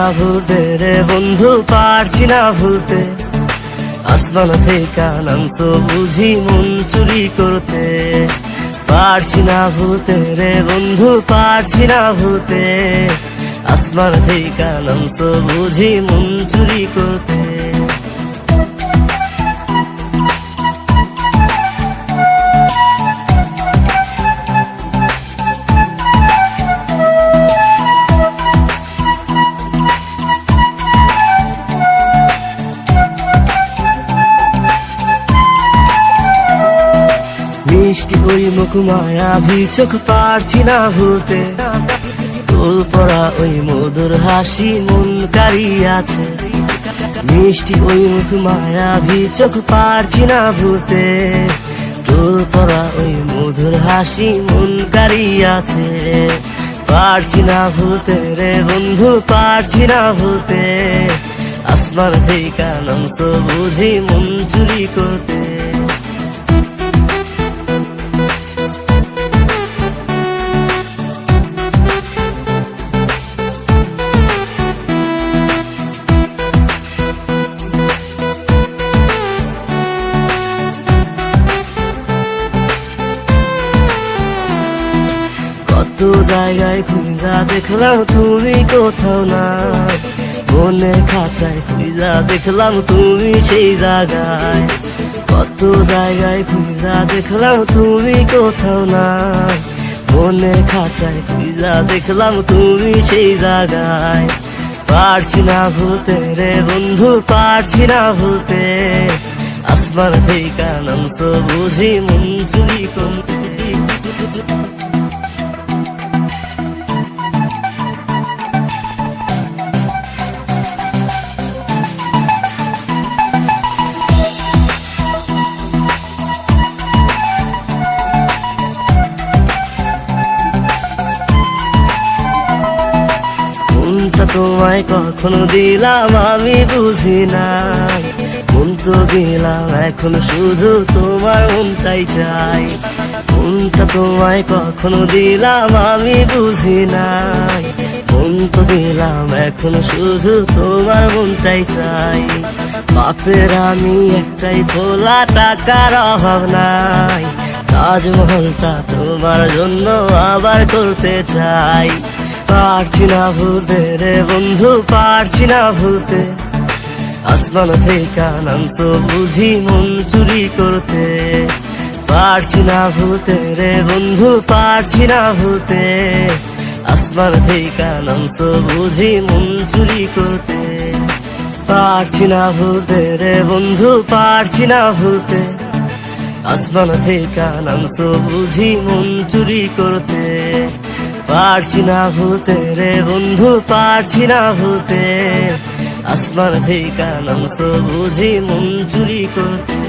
না ভুলতে রে বন্ধু, পারছি না ভুলতে। আসমান থেকে নামছো বুঝি মন চুরি করতে। পারছি না ভুলতে রে বন্ধু, পারছি না ভুলতে। আসমান থেকে নামছো বুঝি মন চুরি করতে। মিষ্টি ওই মুখ মায়াবী চোখ, পারছি না ভুলতে। তোল পড়া ওই মধুর হাসি মন কাড়িয়াছে। মিষ্টি ওই মুখ মায়াবী চোখ, পারছি না ভুলতে। তোল পড়া ওই মধুর হাসি মন কাড়িয়াছে। পারছি না ভুলতে রে বন্ধু, পারছি না ভুলতে। আসমান থেকে নামছো বুঝি মন চুরি করতে। কত জায়গায় খুঁজা দেখলাম তুমি কোথাও না। মনের খাঁচায় খুঁজা দেখলাম তুমি সেই জায়গায়। কত জায়গায় খুঁজা দেখলাম তুমি কোথাও না। মনের খাঁচায় খুঁজা দেখলাম তুমি সেই জায়গায়। পারছি না ভুলতে রে বন্ধু, পারছি না ভুলতে। আসমান থেকে নামছো বুঝি মন চুরি করতে। মনটা তোমায় কখনো দিলাম আমি বুঝি না। মন তো দিলাম এখন শুধু তোমার মনটাই চাই। মনটা তোমায় কখনো দিলাম আমি বুঝি না। মন তো দিলাম এখন শুধু তোমার মনটাই চাই। বাপের আমি একটাই ভোলা, টাকার অভাব নাই। তাজমহলটা তোমার জন্য আবার করতে চাই। পারছি না ভুলতে রে বন্ধু, পারছি না ভুলতে। আসমান থেকে নামছো বুঝি মন চুরি করতে। পারছি না ভুলতে রে বন্ধু, পারছি না ভুলতে। আসমান থেকে নামছো বুঝি মন চুরি করতে। পারছি না ভুলতে রে বন্ধু, পারছি না ভুলতে। আসমান থেকে নামছো বুঝি মন চুরি করতে। পারছি না ভুলতে রে বন্ধু, পারছি না ভুলতে। আসমান থেকে নামছো বুঝি মন চুরি করতে।